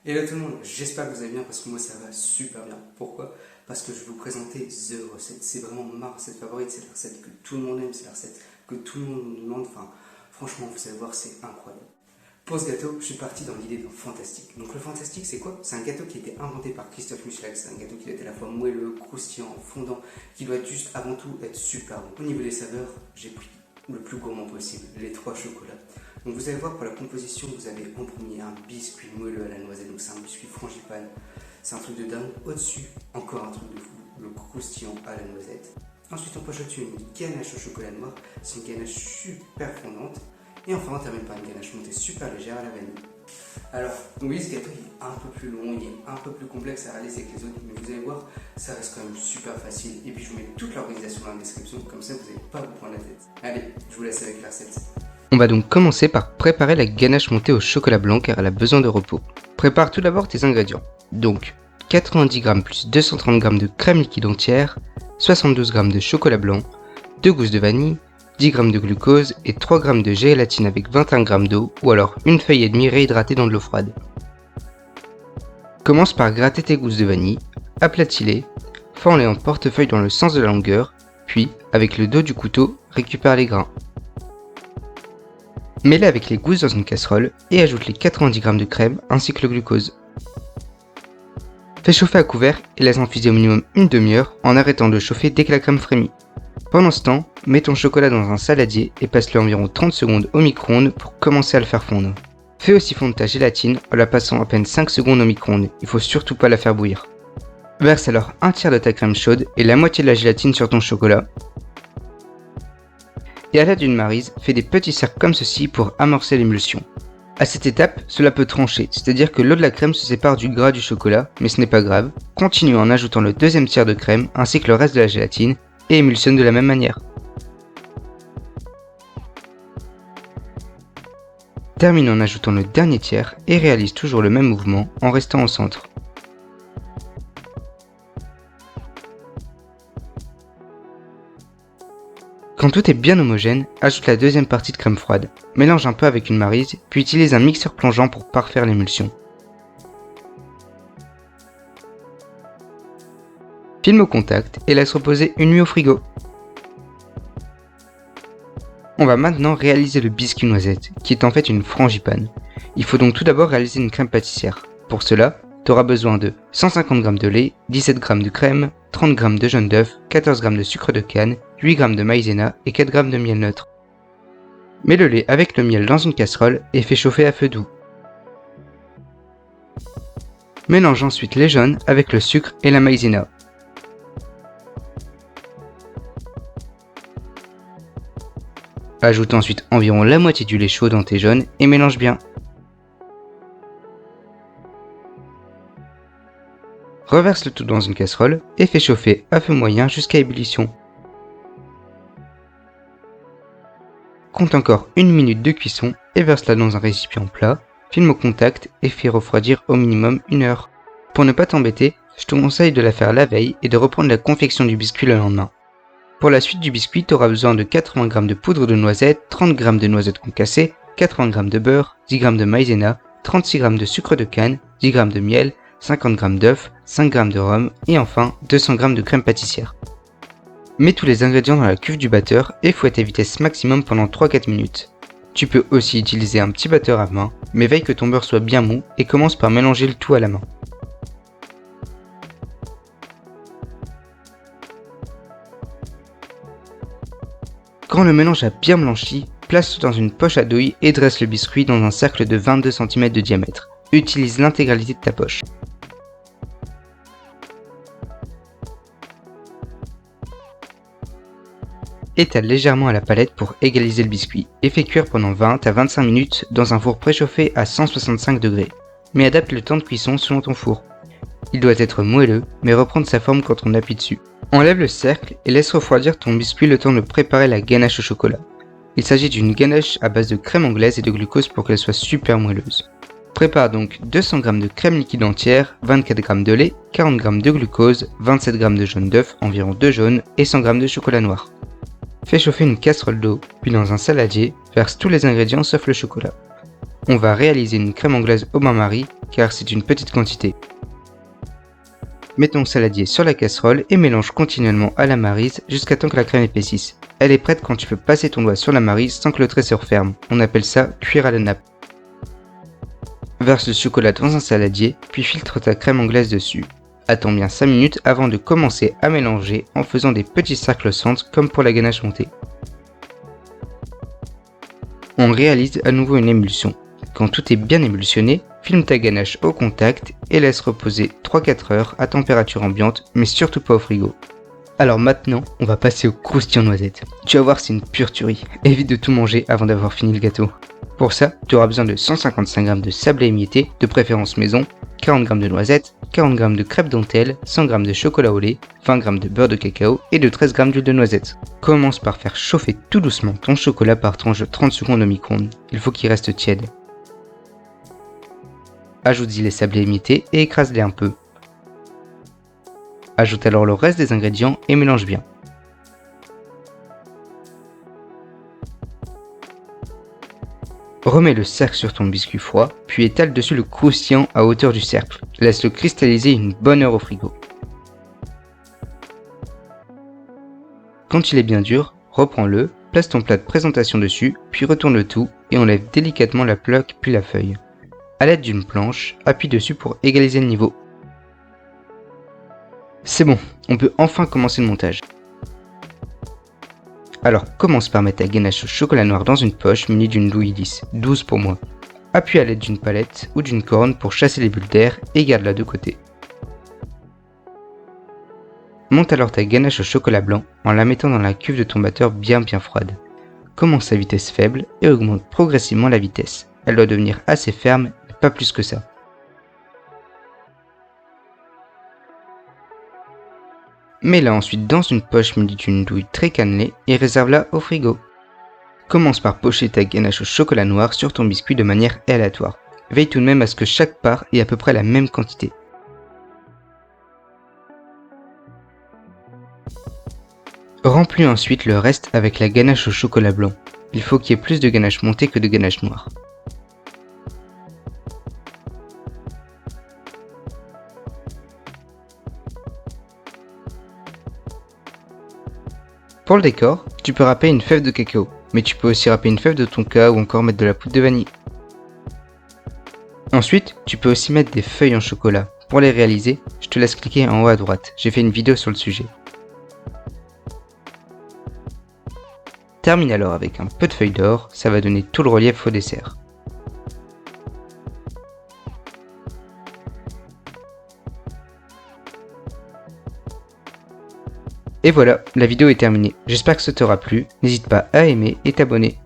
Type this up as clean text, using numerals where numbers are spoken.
Hello tout le monde, j'espère que vous allez bien parce que moi ça va super bien. Pourquoi? Parce que je vais vous présenter The recette. C'est vraiment ma recette favorite, c'est la recette que tout le monde aime, c'est la recette que tout le monde nous demande. Enfin, franchement, vous allez voir, c'est incroyable. Pour ce gâteau, je suis parti dans l'idée d'un fantastique. Donc le fantastique, c'est quoi? C'est un gâteau qui a été inventé par Christophe Michelin. C'est un gâteau qui doit être à la fois moelleux, croustillant, fondant, qui doit être juste avant tout être super bon. Au niveau des saveurs, j'ai pris le plus gourmand possible, les 3 chocolats. Donc vous allez voir, pour la composition, vous avez en premier un biscuit moelleux à la noisette, donc c'est un biscuit frangipane, c'est un truc de dingue. Au-dessus, encore un truc de fou, le croustillant à la noisette. Ensuite, on poche au-dessus une ganache au chocolat noir, c'est une ganache super fondante. Et enfin, on termine par une ganache montée super légère à la vanille. Alors, oui, ce gâteau il est un peu plus long, il est un peu plus complexe à réaliser que les autres, mais vous allez voir, ça reste quand même super facile. Et puis, je vous mets toute l'organisation dans la description, comme ça, vous n'allez pas vous prendre la tête. Allez, je vous laisse avec la recette. On va donc commencer par préparer la ganache montée au chocolat blanc car elle a besoin de repos. Prépare tout d'abord tes ingrédients. Donc 90 g plus 230 g de crème liquide entière, 72 g de chocolat blanc, 2 gousses de vanille, 10 g de glucose et 3 g de gélatine avec 21 g d'eau ou alors une feuille et demie réhydratée dans de l'eau froide. Commence par gratter tes gousses de vanille, aplatis-les, fends-les en portefeuille dans le sens de la longueur, puis avec le dos du couteau, récupère les grains. Mets-les avec les gousses dans une casserole et ajoute les 90 g de crème ainsi que le glucose. Fais chauffer à couvert et laisse infuser au minimum une demi-heure en arrêtant de chauffer dès que la crème frémit. Pendant ce temps, mets ton chocolat dans un saladier et passe-le environ 30 secondes au micro-ondes pour commencer à le faire fondre. Fais aussi fondre ta gélatine en la passant à peine 5 secondes au micro-ondes, il faut surtout pas la faire bouillir. Verse alors un tiers de ta crème chaude et la moitié de la gélatine sur ton chocolat. Et à l'aide d'une maryse, fais des petits cercles comme ceci pour amorcer l'émulsion. À cette étape, cela peut trancher, c'est-à-dire que l'eau de la crème se sépare du gras du chocolat, mais ce n'est pas grave. Continue en ajoutant le deuxième tiers de crème ainsi que le reste de la gélatine et émulsionne de la même manière. Termine en ajoutant le dernier tiers et réalise toujours le même mouvement en restant au centre. Quand tout est bien homogène, ajoute la deuxième partie de crème froide. Mélange un peu avec une maryse, puis utilise un mixeur plongeant pour parfaire l'émulsion. Filme au contact et laisse reposer une nuit au frigo. On va maintenant réaliser le biscuit noisette, qui est en fait une frangipane. Il faut donc tout d'abord réaliser une crème pâtissière. Pour cela, tu auras besoin de 150 g de lait, 17 g de crème, 30 g de jaune d'œuf, 14 g de sucre de canne, 8 g de maïzena et 4 g de miel neutre. Mets le lait avec le miel dans une casserole et fais chauffer à feu doux. Mélange ensuite les jaunes avec le sucre et la maïzena. Ajoute ensuite environ la moitié du lait chaud dans tes jaunes et mélange bien. Reverse le tout dans une casserole et fais chauffer à feu moyen jusqu'à ébullition. Compte encore 1 minute de cuisson et verse-la dans un récipient plat, filme au contact et fais refroidir au minimum 1 heure. Pour ne pas t'embêter, je te conseille de la faire la veille et de reprendre la confection du biscuit le lendemain. Pour la suite du biscuit, tu auras besoin de 80 g de poudre de noisette, 30 g de noisettes concassées, 80 g de beurre, 10 g de maïzena, 36 g de sucre de canne, 10 g de miel, 50 g d'œufs, 5 g de rhum et enfin 200 g de crème pâtissière. Mets tous les ingrédients dans la cuve du batteur et fouette à vitesse maximum pendant 3-4 minutes. Tu peux aussi utiliser un petit batteur à main, mais veille que ton beurre soit bien mou et commence par mélanger le tout à la main. Quand le mélange a bien blanchi, place-le dans une poche à douille et dresse le biscuit dans un cercle de 22 cm de diamètre. Utilise l'intégralité de ta poche. Étale légèrement à la palette pour égaliser le biscuit et fais cuire pendant 20 à 25 minutes dans un four préchauffé à 165 degrés. Mais adapte le temps de cuisson selon ton four. Il doit être moelleux, mais reprendre sa forme quand on appuie dessus. Enlève le cercle et laisse refroidir ton biscuit le temps de préparer la ganache au chocolat. Il s'agit d'une ganache à base de crème anglaise et de glucose pour qu'elle soit super moelleuse. Prépare donc 200 g de crème liquide entière, 24 g de lait, 40 g de glucose, 27 g de jaune d'œuf, environ 2 jaunes et 100 g de chocolat noir. Fais chauffer une casserole d'eau, puis dans un saladier, verse tous les ingrédients sauf le chocolat. On va réaliser une crème anglaise au bain-marie car c'est une petite quantité. Mets ton saladier sur la casserole et mélange continuellement à la maryse jusqu'à temps que la crème épaississe. Elle est prête quand tu peux passer ton doigt sur la maryse sans que le trait se referme. On appelle ça cuire à la nappe. Verse le chocolat dans un saladier, puis filtre ta crème anglaise dessus. Attends bien 5 minutes avant de commencer à mélanger en faisant des petits cercles au centre comme pour la ganache montée. On réalise à nouveau une émulsion. Quand tout est bien émulsionné, filme ta ganache au contact et laisse reposer 3-4 heures à température ambiante, mais surtout pas au frigo. Alors maintenant, on va passer au croustillant noisette. Tu vas voir, c'est une pure tuerie. Évite de tout manger avant d'avoir fini le gâteau. Pour ça, tu auras besoin de 155 g de sablé émietté, de préférence maison, 40 g de noisettes, 40 g de crêpes dentelle, 100 g de chocolat au lait, 20 g de beurre de cacao et de 13 g d'huile de noisette. Commence par faire chauffer tout doucement ton chocolat par tranche de 30 secondes au micro-ondes. Il faut qu'il reste tiède. Ajoute-y les sablés émiettés et écrase-les un peu. Ajoute alors le reste des ingrédients et mélange bien. Remets le cercle sur ton biscuit froid, puis étale dessus le croustillant à hauteur du cercle. Laisse-le cristalliser une bonne heure au frigo. Quand il est bien dur, reprends-le, place ton plat de présentation dessus, puis retourne le tout et enlève délicatement la plaque puis la feuille. A l'aide d'une planche, appuie dessus pour égaliser le niveau. C'est bon, on peut enfin commencer le montage. Alors commence par mettre ta ganache au chocolat noir dans une poche munie d'une douille lisse, 12 pour moi. Appuie à l'aide d'une palette ou d'une corne pour chasser les bulles d'air et garde-la de côté. Monte alors ta ganache au chocolat blanc en la mettant dans la cuve de ton batteur bien froide. Commence à vitesse faible et augmente progressivement la vitesse. Elle doit devenir assez ferme, mais pas plus que ça. Mets-la ensuite dans une poche munie d'une douille très cannelée et réserve-la au frigo. Commence par pocher ta ganache au chocolat noir sur ton biscuit de manière aléatoire. Veille tout de même à ce que chaque part ait à peu près la même quantité. Remplis ensuite le reste avec la ganache au chocolat blanc. Il faut qu'il y ait plus de ganache montée que de ganache noire. Pour le décor, tu peux râper une fève de cacao, mais tu peux aussi râper une fève de tonka ou encore mettre de la poudre de vanille. Ensuite, tu peux aussi mettre des feuilles en chocolat. Pour les réaliser, je te laisse cliquer en haut à droite, j'ai fait une vidéo sur le sujet. Termine alors avec un peu de feuilles d'or, ça va donner tout le relief au dessert. Et voilà, la vidéo est terminée. J'espère que ça t'aura plu. N'hésite pas à aimer et t'abonner.